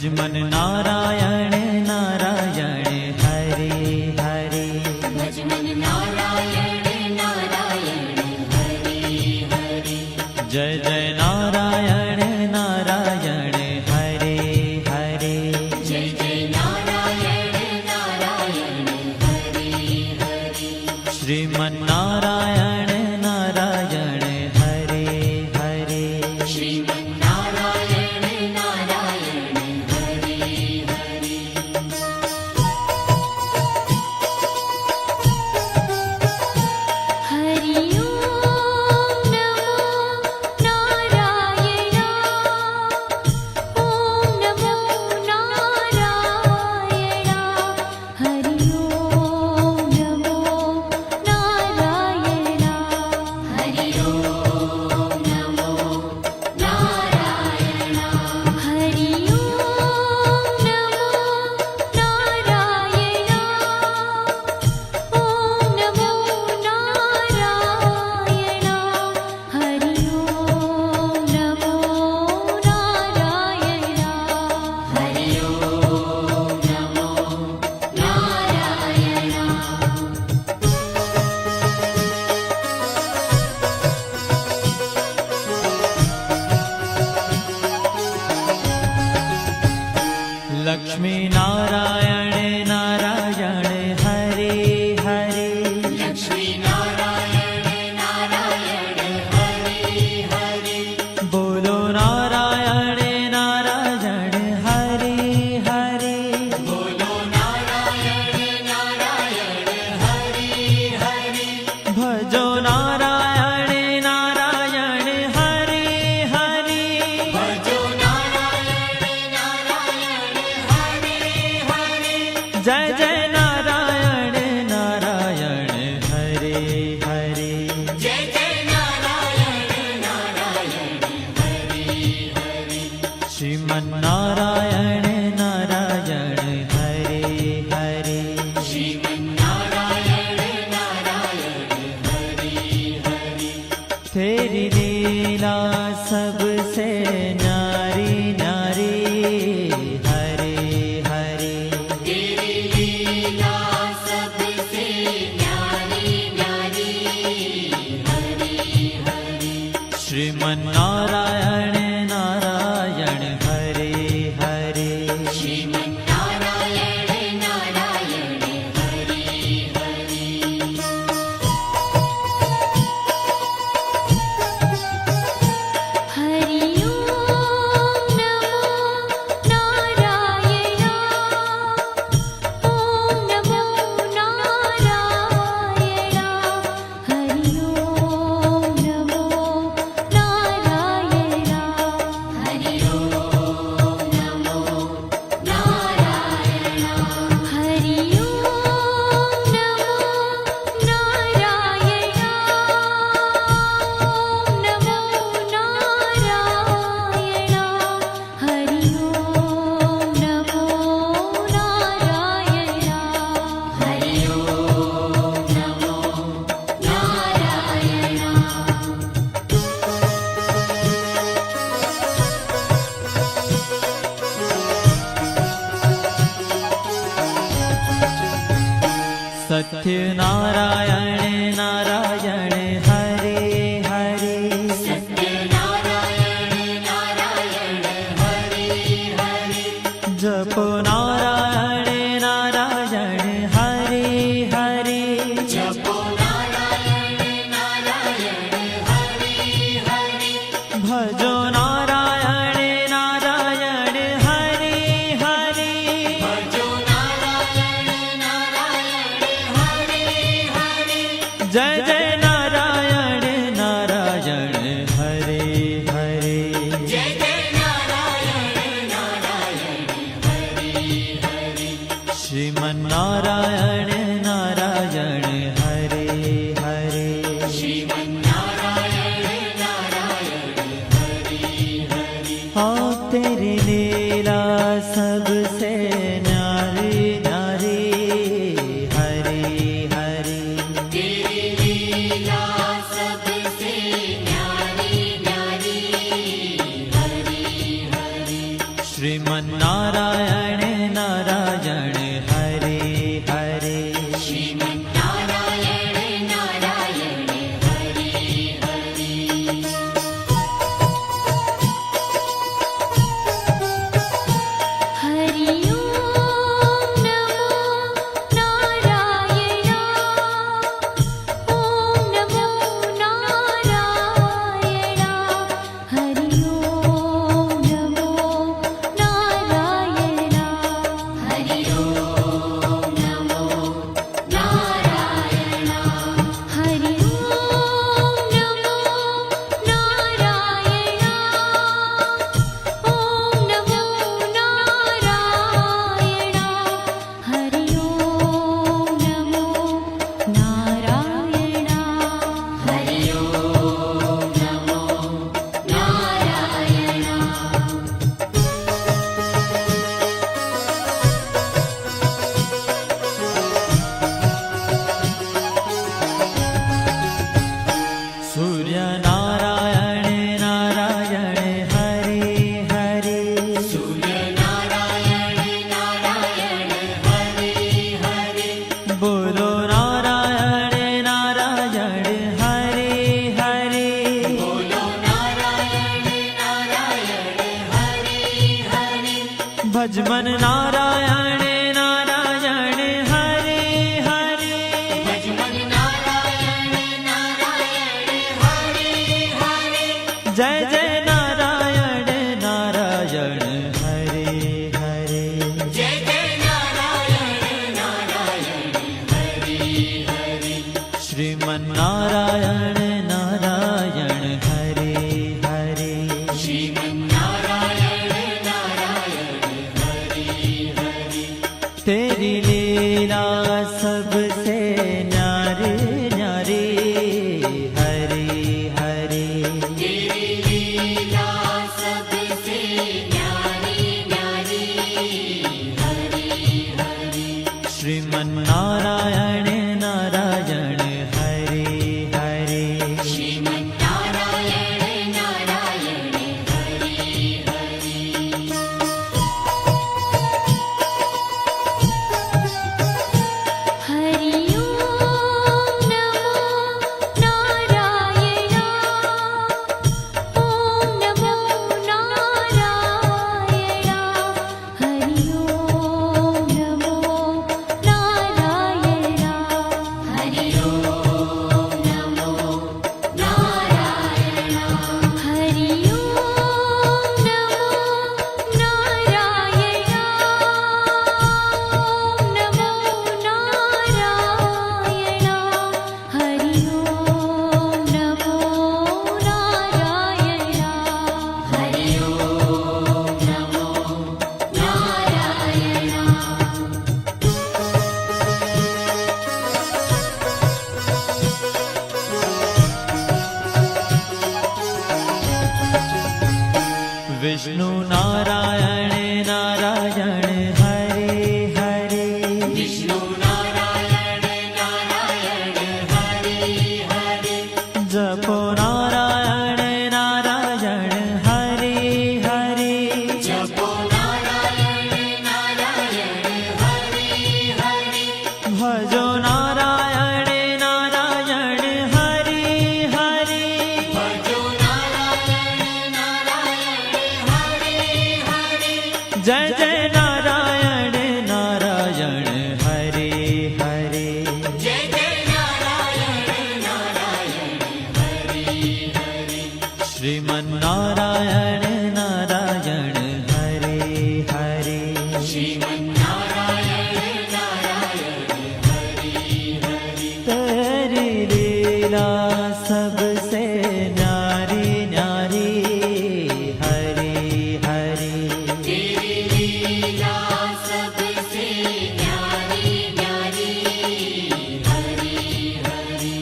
भजमन नारायण नारायण हरे हरे। भजमन नारायण नारायण हरे हरे। जय जय नारायण नारायण हरे हरे। जय जय नारायण नारायण हरे हरे। श्रीमन नारायण नारायण हरे हरे। श्रीमन नारायण नारायण हरे हरे। हरि ओम नमो नारायण। ओम नमो नारायण। हरि ओम नमो नारायण। हरि ओम नमो नारायण। हरि ओम नमो नारायण। ओम नमो नारायण। हरि ओम नमो नारायण। हरि ओम नमो नारायण। लक्ष्मी नारायण नारायण हरे हरे। लक्ष्मी नारायण नारायण हरे हरे। बोलो नारायण नारायण हरे हरे। बोलो नारायण नारायण हरे हरे। भजो नारायण नारायण हरे हरे। भजो नारायण नारायण हरे हरे। जय जय नारायण नारायण हरे हरे। जय जय नारायण नारायण हरे हरे। श्रीमन नारायण नारायण हरे हरे। श्रीमन नारायण नारायण हरे हरे। तेरी लीला सबसे न्यारी न्यारी हरे हरे। तेरी लीला सबसे न्यारी न्यारी हरे हरे। श्रीमन नारायण नारायण हरे हरे। श्रीमन नारायण नारायण हरे हरे। हरि ओम नमो नारायण। ओम नमो नारायण। हरि ओम नमो नारायण। हरि ओम नमो नारायण। हरि ओम नमो नारायण। ओम नमो नारायण। हरि ओम नमो नारायण। हरि ओम नमो सत्य नारायण नारायण हरे हरे। सत्य नारायण नारायण हरे हरे। जपो नारायण नारायण हरे हरे। जपो नारायण नारायण हरे हरे। भजो नारायण नारायण हरे हरे। भजो नारायण नारायण हरे हरे। जय जय नारायण नारायण हरे हरे। जय जय नारायण नारायण हरे हरे। श्रीमन नारायण नारायण हरे हरे। श्रीमन नारायण नारायण हरे हरे। हाँ तेरी लीला सबसे न्यारी न्यारी हरे हरे। तेरी लीला सबसे न्यारी न्यारी हरे हरे। श्रीमन्नारायण नारायण हरे हरे श्रीमन्नारायण नारायण हरि हरि हरि ओम नमो नारायण ओम नमो नारायण हरि ओम नमो नारायण हरि ओम नमो नारायण हरि ओम नमो नारायण ओम नमो नारायण हरि ओम नमो नारायण हरि ओम नमो नारायण सूर्य नारायण नारायण हरे हरे सूर्य नारायण नारायण हरि हरि बोलो नारायण नारायण हरे हरे बोलो नारायण नारायण हरि हरि भजमन नारायण नारायण हरे हरे भजमन नारायण नारायण हरि हरि जय जय नारायण नारायण हरे हरे जय जय नारायण नारायण हरि हरि श्रीमन्नारायण नारायण हरे हरे श्रीमन्नारायण नारायण हरि हरि तेरी लीला सबसे न्यारी न्यारी हरे हरे तेरी लीला सबसे न्यारी न्यारी हरि हरि श्रीमन्नारायण नारायण हरे हरे श्रीमन्नारायण नारायण हरि हरि हरि ओम नमो नारायण ओम नमो नारायण हरि ओम नमो नारायण हरि ओम नमो नारायण हरि ओम नमो नारायण ओम नमो नारायण हरि ओम नमो नारायण हरि ओम नमो नारायण विष्णु नारायण नारायण हरे हरे विष्णु नारायण नारायण हरि हरि जपो नारायण नारायण हरे हरे जपो नारायण नारायण हरि हरि भजो नारायण नारायण हरे हरे भजो नारायण नारायण हरि हरि जय जय नारायण नारायण हरे हरे जय जय नारायण नारायण हरि हरि श्रीमन्नारायण नारायण हरे हरे श्रीमन्नारायण नारायण हरि हरि तेरी लीला सबसे न्यारी न्यारी हरे हरे तेरी लीला सबसे न्यारी न्यारी हरि हरि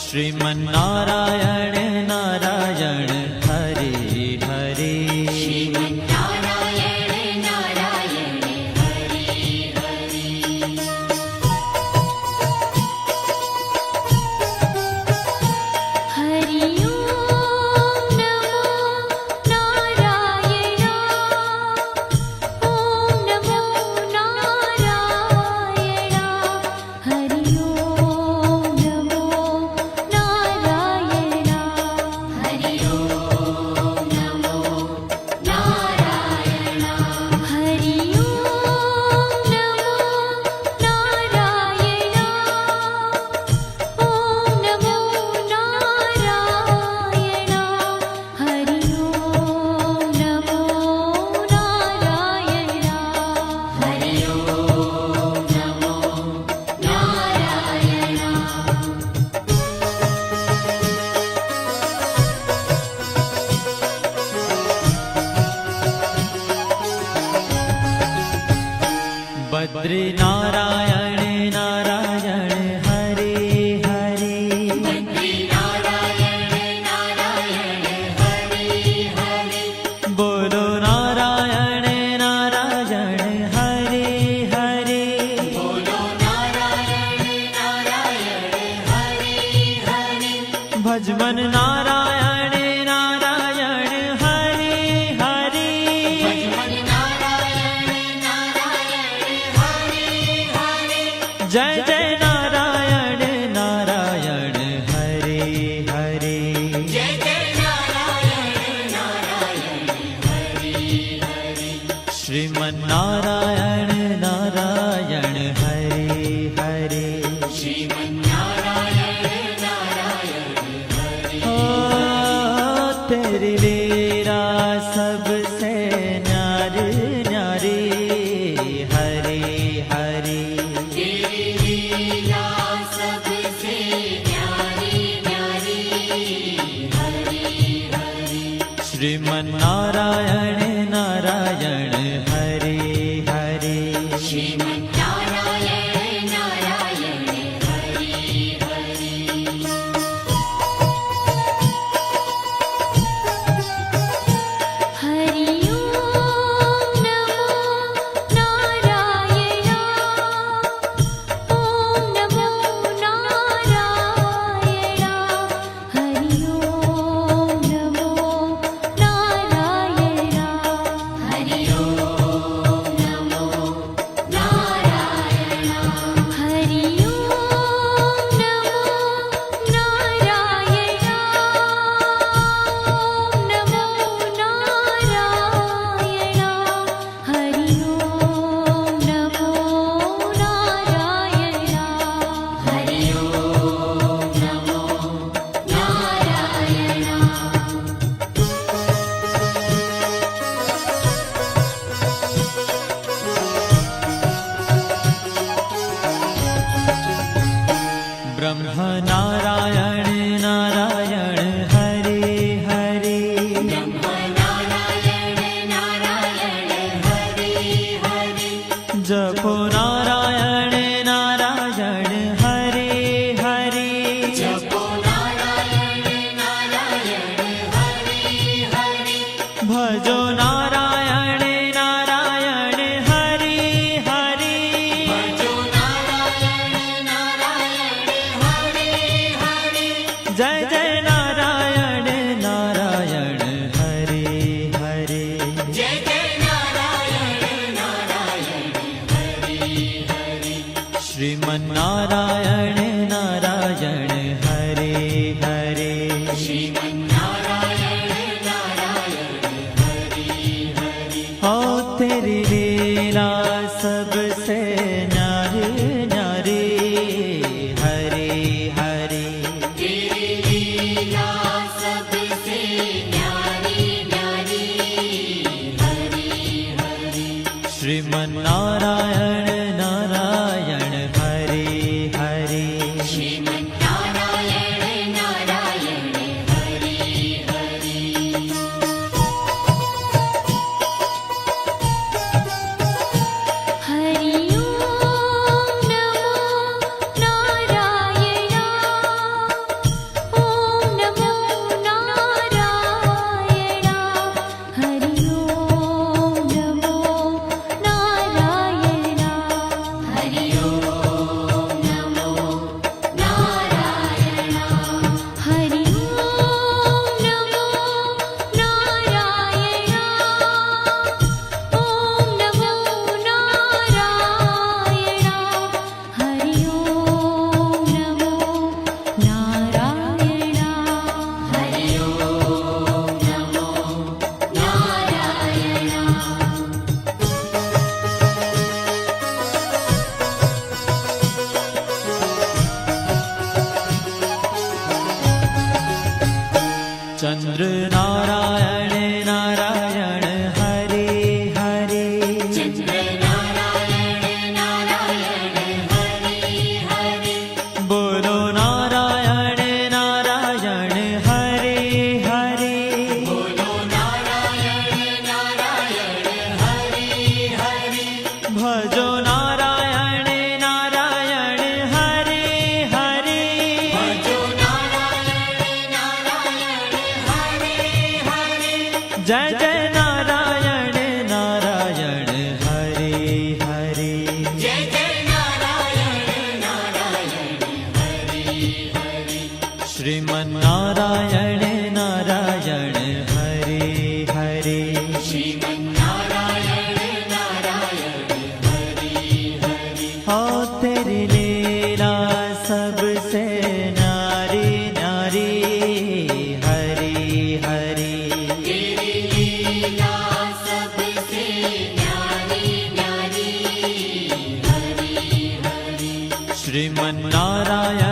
श्रीमन्नारायण नारायण हरे हरे बद्री नारायण नारायण हरे हरे बद्री नारायण नारायण हरे हरे बोलो नारायण नारायण हरे हरे बोलो नारायण नारायण हरे हरे भजमन नारायण नारायण हरे हरे भजमन नारायण नारायण हरे हरे जय जय नारायण नारायण हरे हरे जय जय नारायण नारायण हरे हरे श्रीमन नारायण नारायण हरे हरे श्रीमन्नारायण नारायण हरे ओ तेरी लीला सबसे न्यारी न्यारी हरे हरे तेरी लीला सबसे न्यारी न्यारी हरे हरे श्रीमन नारायण नारायण हरे हरे श्रीमन्नारायण नारायण हरे हरे हरि ओम नमो नारायण ओम नमो नारायण हरि ओम नमो नारायण हरि ओम नमो नारायण हरि ओम नमो नारायण ओम नमो नारायण हरि ओम नमो नारायण हरि ओम नमो नारायण ब्रह्म नारायण नारायण हरे हरे नारायण नारायण हरे हरे जपो नारायण नारायण हरे हरे जपो नारायण नारायण हरे हरे भजो नारायण नारायण हरे हरे भजो नारायण नारायण हरे हरे जय जय नारायण नारायण हरे हरे जय जय नारायण नारायण हरे हरे श्रीमन नारायण नारायण हरे हरे श्रीमन्नारायण नारायण हरे हरे हो तेरी लीला सबसे न्यारी न्यारी हरे हरे तेरी लीला सबसे न्यारी न्यारी हरे हरे श्रीमन नारायण नारायण हरे हरे श्रीमन्नारायण नारायण हरे हरे हरि ओम नमो नारायण ओम नमो नारायण हरि ओम नमो नारायण जय जय नारायण नारायण हरे हरे जय जय नारायण नारायण हरि हरि श्रीमन् नारायण नारायण हरे हरे श्रीमन्नारायण नारायण हरि हरि हो तेरी लीला सबसे न्यारी न्यारी हरी हरी तेरी लीला सबसे न्यारी न्यारी हरि हरि श्रीमन् नारायण